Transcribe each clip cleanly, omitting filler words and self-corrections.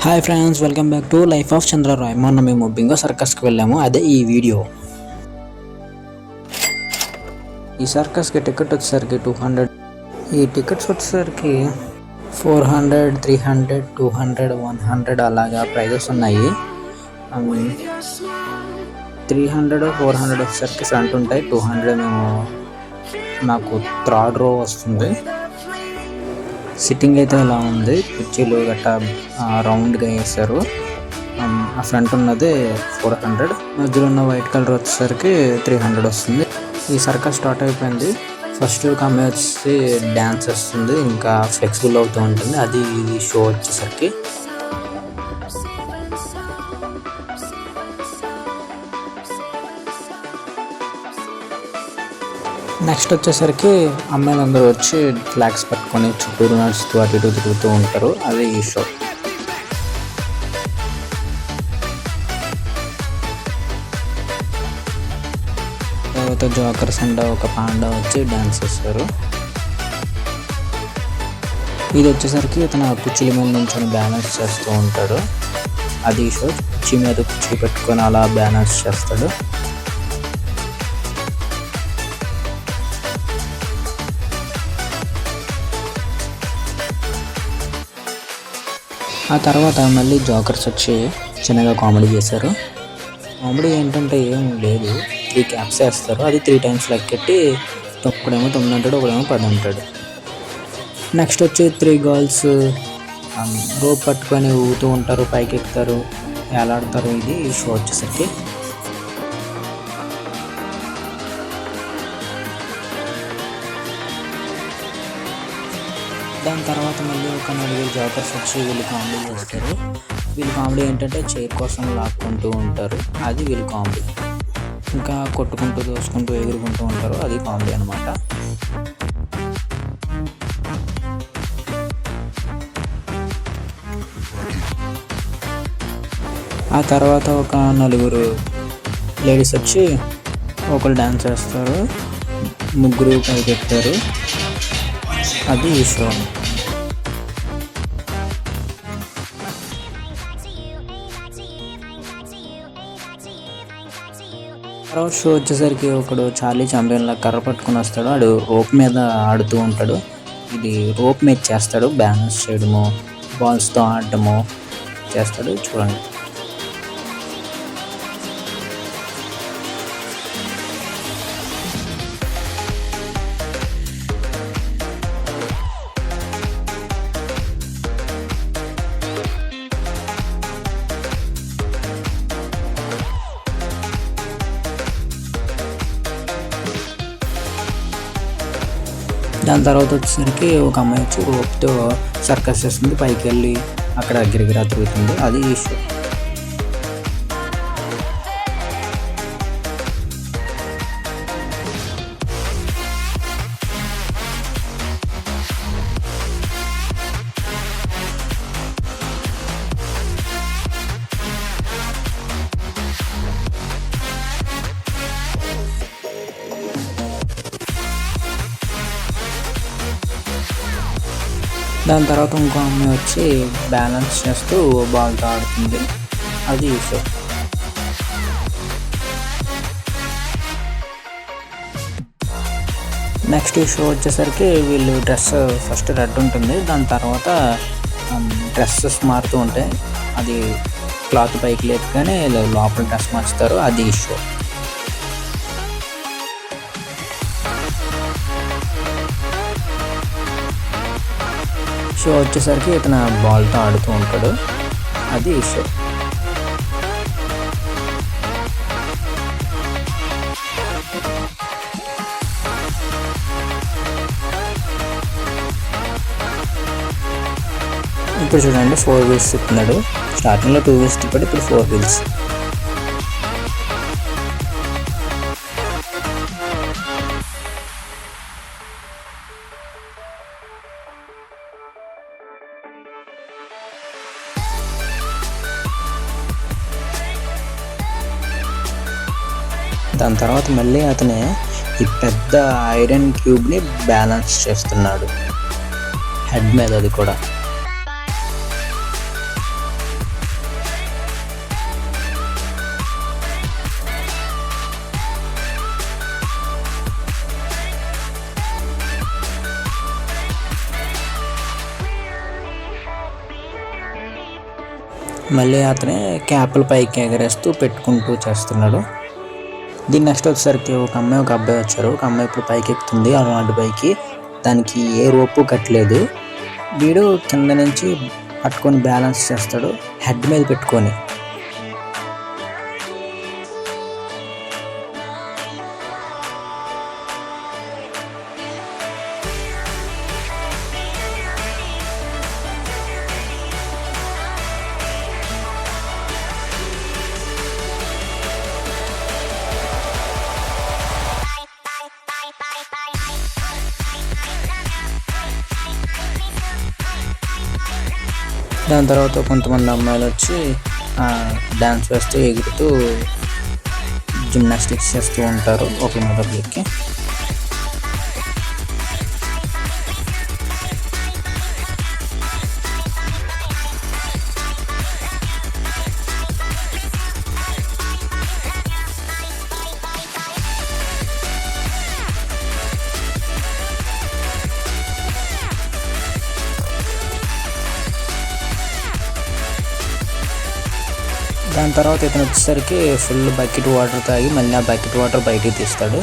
Hi friends, welcome back to life of Chandra Roy. మొన్న మేము Bingo సర్కస్కి వెళ్ళాము, అదే ఈ వీడియో. ఈ సర్కస్కి టికెట్ వచ్చేసరికి 200. ఈ టికెట్స్ వచ్చేసరికి 400, 300, 200, 100 అలాగా ప్రైజెస్ ఉన్నాయి. 300, 400 వచ్చేసరికి ఫ్రంట్ ఉంటాయి. 200 నాకు థర్డ్ రో వస్తుంది. సిట్టింగ్ అయితే ఇలా ఉంది, కుర్చీలు గట్టా రౌండ్గా వేసారు. ఆ ఫ్రంట్ ఉన్నది 400, మధ్యలో ఉన్న వైట్ కలర్ వచ్చేసరికి 300 వస్తుంది. ఈ సర్కస్ స్టార్ట్ అయిపోయింది. ఫస్ట్ అమ్మాయి వచ్చి డ్యాన్స్ వస్తుంది, ఇంకా ఫ్లెక్సిబుల్ అవుతూ ఉంటుంది. అది ఇది షో వచ్చేసరికి నెక్స్ట్ వచ్చేసరికి అమ్మాయిలందరూ వచ్చి ఫ్లాగ్స్ పట్టుకొని చుట్టూరు నడుస్తూ అటు ఇటు తిరుగుతూ ఉంటారు. అదే ఈ షో. తర్వాత జోకర్స్ అండ్ ఒక పాండా వచ్చి డ్యాన్స్ చేస్తారు. ఇది వచ్చేసరికి ఇతను కుర్చీల మీద నుంచొని బ్యాలెన్స్ చేస్తూ ఉంటాడు. అది ఈ షో. కుర్చీ మీద కుర్చీ పెట్టుకొని అలా బ్యాలెన్స్ చేస్తాడు. ఆ తర్వాత మళ్ళీ జోకర్స్ వచ్చి చిన్నగా కామెడీ చేశారు. కామెడీ ఏంటంటే ఏం లేదు, 3 క్యాప్స్ వేస్తారు. అది 3 టైమ్స్ లెక్కెట్టి ఒకడేమో 9 అంటాడు, ఒకడేమో 10 అంటాడు. నెక్స్ట్ వచ్చి 3 గర్ల్స్ రోప్ పట్టుకొని ఊగుతూ ఉంటారు, పైకి ఎక్కుతారు, వేలాడతారు. ఇది షో వచ్చేసరికి. దాని తర్వాత మళ్ళీ ఒక 4 జోకర్స్ వచ్చి వీళ్ళు కామెడీ చేస్తారు. వీళ్ళు కామెడీ ఏంటంటే చైర్ కోసం లాక్కుంటూ ఉంటారు. అది వీళ్ళు కామెడీ. ఇంకా కొట్టుకుంటూ దోసుకుంటూ ఎగురుకుంటూ ఉంటారు. అది కామెడీ అనమాట. ఆ తర్వాత ఒక 4 లేడీస్ వచ్చి ఒకళ్ళు డ్యాన్స్ చేస్తారు, 3 పైకి ఎక్కుతారు. అది ఈ షో. తర్వాత షో వచ్చేసరికి ఒకడు చార్లీ చాంపియన్లా కర్ర పట్టుకుని వస్తాడు. వాడు రోప్ మీద ఆడుతూ ఉంటాడు. ఇది రోప్ మీద చేస్తాడు, బ్యాలెన్స్ చేయడము, బాల్స్తో ఆడటము చేస్తాడు. చూడండి. దాని తర్వాత వచ్చేసరికి ఒక అమ్మాయి వచ్చి రోప్తో సర్కస్ చేస్తుంది, పైకి వెళ్ళి అక్కడ గిరిగిరా తిరుగుతుంది. అది ఈ షో. దాని తర్వాత ఇంకో అమ్మాయి వచ్చి బ్యాలెన్స్ చేస్తూ బాల్తో ఆడుతుంది. అది ఈ షో. నెక్స్ట్ షో వచ్చేసరికి వీళ్ళు డ్రెస్ ఫస్ట్ రెడ్ ఉంటుంది, దాని తర్వాత డ్రెస్సెస్ మారుతూ ఉంటాయి. అది క్లాత్ పైకి లేపుగానే లోపల డ్రెస్ మార్చుతారు. అది ఈ షో. షో వచ్చేసరికి ఇతను బాల్తో ఆడుతూ ఉంటాడు. అది ఈ షో. ఇప్పుడు చూడండి, 4 వీల్స్ తిప్పుతున్నాడు. స్టార్టింగ్లో 2 వీల్స్ తిప్పాడు, ఇప్పుడు 4 వీల్స్. దాని తర్వాత మళ్ళీ అతనే ఈ పెద్ద ఐరన్ క్యూబ్ని బ్యాలెన్స్ చేస్తున్నాడు హెడ్ మీద. అది కూడా మళ్ళీ అతనే క్యాప్లు పైకి ఎగరేస్తూ పెట్టుకుంటూ చేస్తున్నాడు. దీని నెక్స్ట్ వచ్చేసరికి ఒక అమ్మాయి ఒక అబ్బాయి వచ్చారు. ఒక అమ్మాయి ఇప్పుడు పైకి ఎక్కుతుంది అలాంటి పైకి, దానికి ఏ రోపు కట్టలేదు. వీడు కింద నుంచి పట్టుకొని బ్యాలెన్స్ చేస్తాడు హెడ్ మీద పెట్టుకొని. దాని తర్వాత కొంతమంది అమ్మాయిలు వచ్చి డ్యాన్స్ వేస్తూ ఎగురుతూ జిమ్నాస్టిక్స్ చేస్తూ ఉంటారు ఒకరి మీద ఒకరికి. దాని తర్వాత ఇతను వచ్చేసరికి ఫుల్ బకెట్ వాటర్ తాగి మళ్ళీ ఆ బకెట్ వాటర్ బయటికి తీస్తాడు.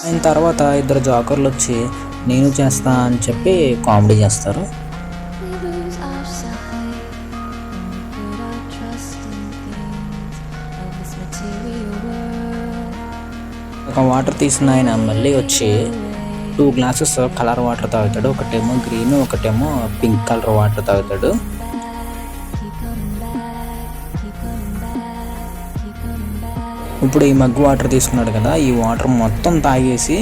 అయిన తర్వాత ఇద్దరు జోకర్లు వచ్చి నేను చేస్తా అని చెప్పి కామెడీ చేస్తారు. ఒక వాటర్ తీసిన ఆయన మళ్ళీ వచ్చి 2 గ్లాసెస్ కలర్ వాటర్ తాగుతాడు. ఒకటేమో గ్రీన్, ఒకటేమో పింక్ కలర్ వాటర్ తాగుతాడు. ఇప్పుడు ఈ మగ్గు వాటర్ తీసుకున్నాడు కదా, ఈ వాటర్ మొత్తం తాగేసి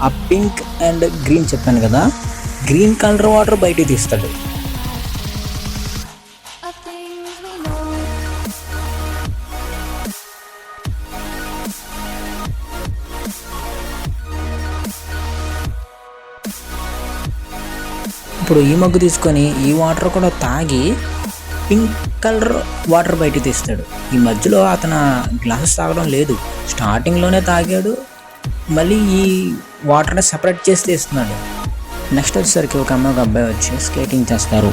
ఆ పింక్ అండ్ గ్రీన్ చెప్పాను కదా, గ్రీన్ కలర్ వాటర్ బయటికి తీస్తాడు. ఇప్పుడు ఈ మగ్గు తీసుకొని ఈ వాటర్ కూడా తాగి పింక్ కలర్ వాటర్ బయటికి తీస్తాడు. ఈ మధ్యలో అతను గ్లాసెస్ తాగడం లేదు, స్టార్టింగ్లోనే తాగాడు, మళ్ళీ ఈ వాటర్ని సెపరేట్ చేసి తీస్తున్నాడు. నెక్స్ట్ వచ్చేసరికి ఒక అమ్మాయి ఒక అబ్బాయి వచ్చి స్కేటింగ్ చేస్తారు.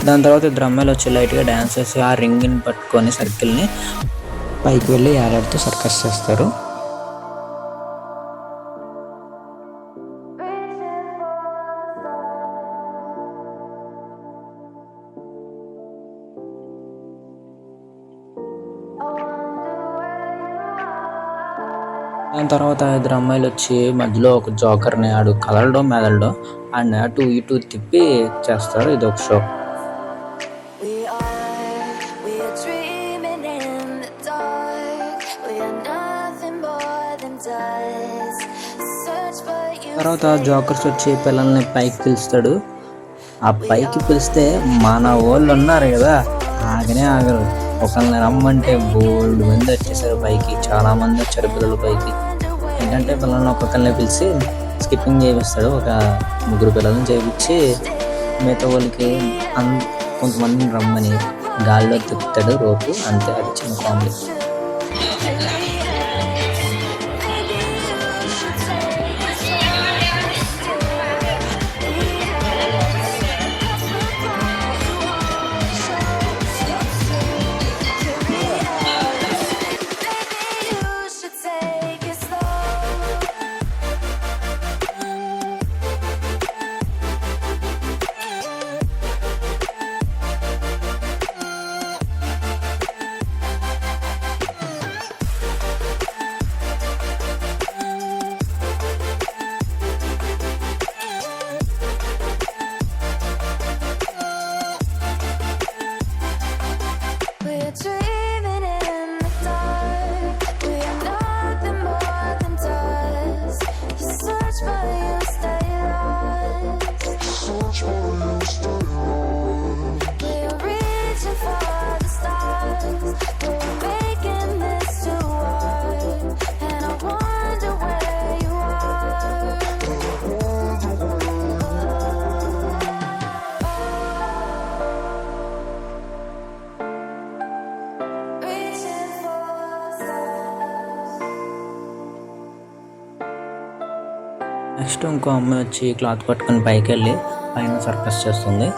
దాని తర్వాత ఇద్దరు అమ్మాయిలు వచ్చి లైట్గా డ్యాన్స్ చేసి ఆ రింగ్ని పట్టుకొని సర్కిల్ని పైకి వెళ్ళి ఏలాడుతూ సర్కస్ చేస్తారు. దాని తర్వాత ఇద్దరు అమ్మాయిలు వచ్చి మధ్యలో ఒక జోకర్ని ఆడు కలర్డో మెదలడో ఆడిని అటు ఇటు తిప్పి చేస్తారు. ఇది ఒక షో. తర్వాత జోకర్స్ వచ్చి పిల్లల్ని పైకి పిలుస్తాడు. ఆ పైకి పిలిస్తే మన వాళ్ళు ఉన్నారు కదా, ఆగనే ఆగరు. ఒకళ్ళని రమ్మంటే బోల్డ్ మంది వచ్చేసారు పైకి, చాలా మంది వచ్చారు పిల్లలు పైకి. ఏంటంటే పిల్లల్ని ఒక్కొక్కరిని పిలిచి స్కిప్పింగ్ చేపిస్తాడు. ఒక 3 పిల్లలను చేయించి మిగతా వాళ్ళకి కొంతమందిని రమ్మని గాల్లో తిప్పుతాడు రోపు. అంతే, అది చిన్న కామెడీ. నెక్స్ట్ ఇంకో అమ్మాయి వచ్చి క్లాత్ పట్టుకొని పైకి వెళ్ళి పైన సర్కస్ చేస్తుంది.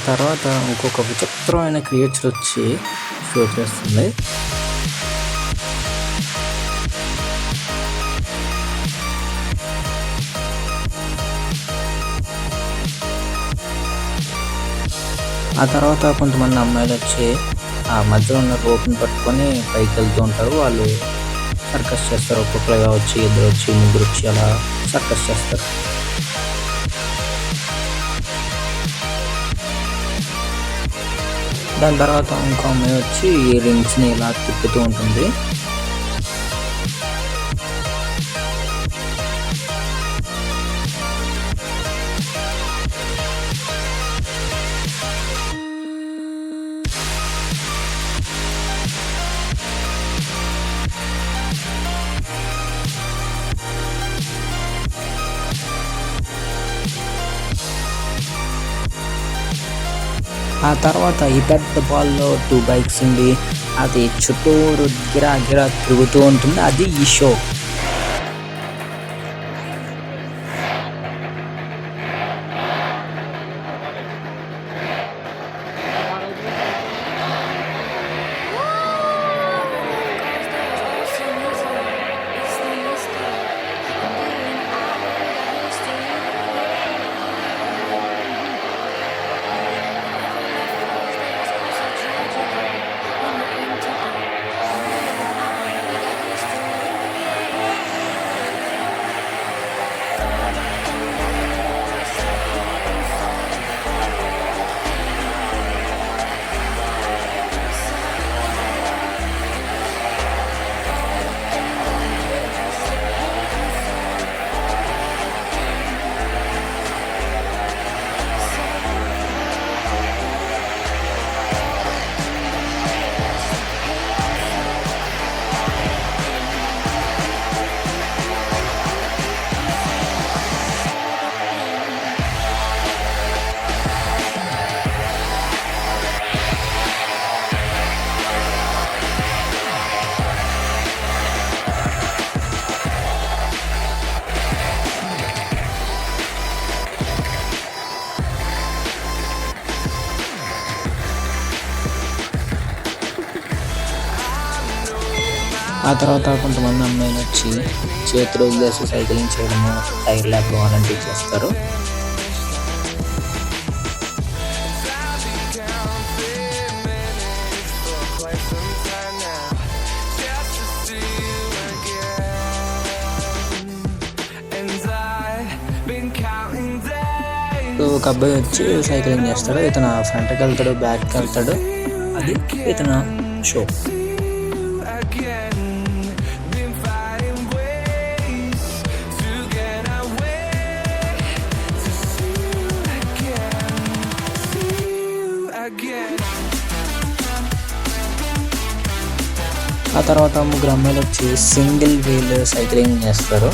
తర్వాత ఇంకొక విచిత్రమైన క్రియేచర్ వచ్చి షో చేస్తుంది. ఆ తర్వాత కొంతమంది అమ్మాయిలు వచ్చి ఆ మధ్యలో ఉన్న రోప్ని పట్టుకొని పైకి వెళ్తూ ఉంటారు. వాళ్ళు సర్కస్ చేస్తారు. ఒక్కొక్కరుగా వచ్చి, ఇద్దరు వచ్చి, ముగ్గురు వచ్చి అలా సర్కస్ చేస్తారు. దాని తర్వాత ఇంకో అమ్మాయి వచ్చి ఈ రింగ్స్ని ఇలా తిప్పుతూ ఉంటుంది. ఆ తర్వాత ఈ పెద్ద బాల్లో 2 బైక్స్ ఉండి అది చుట్టూరు గిరా గిరా తిరుగుతూ ఉంటుంది. అది ఈ షో. ఆ తర్వాత కొంతమంది అమ్మాయిలు వచ్చి చేతులు వదిలేసి సైక్లింగ్ చేయడము, టైర్ లేపడం అలాంటివి చేస్తారు. ఒక అబ్బాయి వచ్చి సైక్లింగ్ చేస్తాడు. ఇతను ఫ్రంట్కి వెళ్తాడు, బ్యాక్కి వెళ్తాడు. అది ఇతను షో. ఆ తర్వాత ముగ్గురు అమ్మాయిలు వచ్చి సింగిల్ వీల్ సైక్లింగ్ చేస్తారు.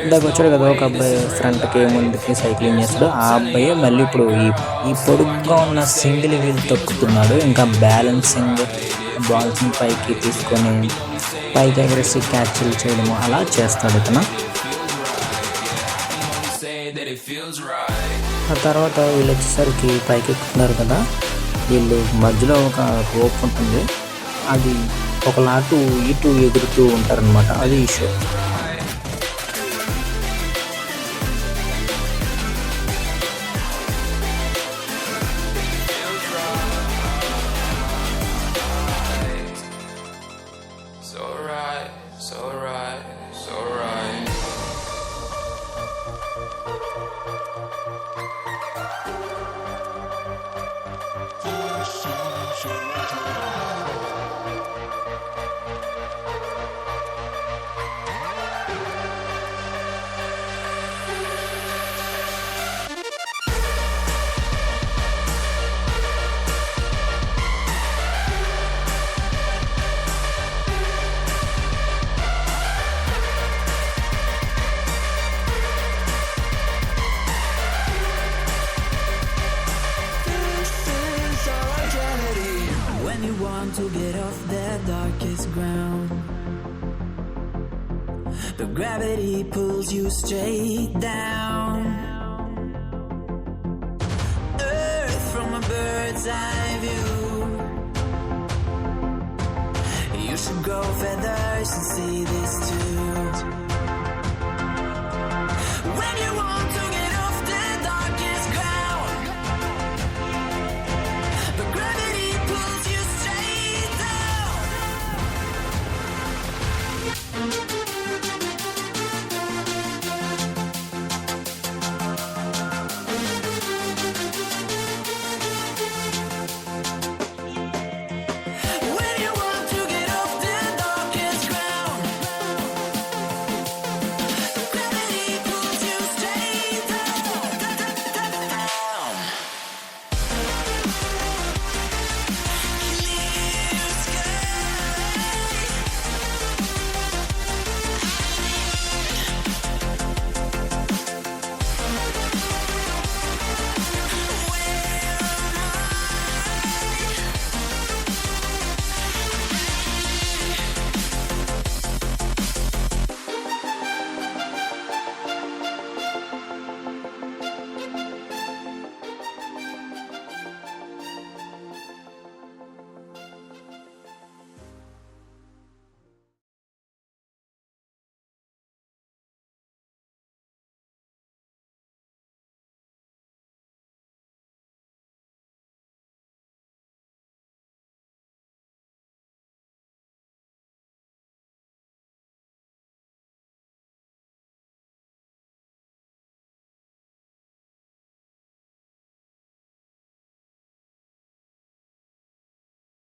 ఇందాక వచ్చాడు కదా ఒక అబ్బాయి ఫ్రంట్కి ముందుకి సైక్లింగ్ చేస్తాడు. ఆ అబ్బాయి మళ్ళీ ఇప్పుడు ఈ పొడుగ్గా ఉన్న సింగిల్ వీల్ తొక్కుతున్నాడు. ఇంకా బ్యాలెన్సింగ్, బాల్స్ని పైకి తీసుకొని పైకి ఎగరేసి క్యాచ్లు చేయడము అలా చేస్తాడు ఇతను. ఆ తర్వాత వీళ్ళు వచ్చేసరికి పైకి ఎక్కుతున్నారు కదా, వీళ్ళు మధ్యలో ఒక రోప్ ఉంటుంది. అది ఒకలాటు ఇటు ఎగురుతూ ఉంటారనమాట. అది ఈ show. When you want to get off that darkest ground, but gravity pulls you straight down. Earth from a bird's eye view. You should grow feathers and see this too. When you want to get off the darkest ground, but gravity pulls you straight down.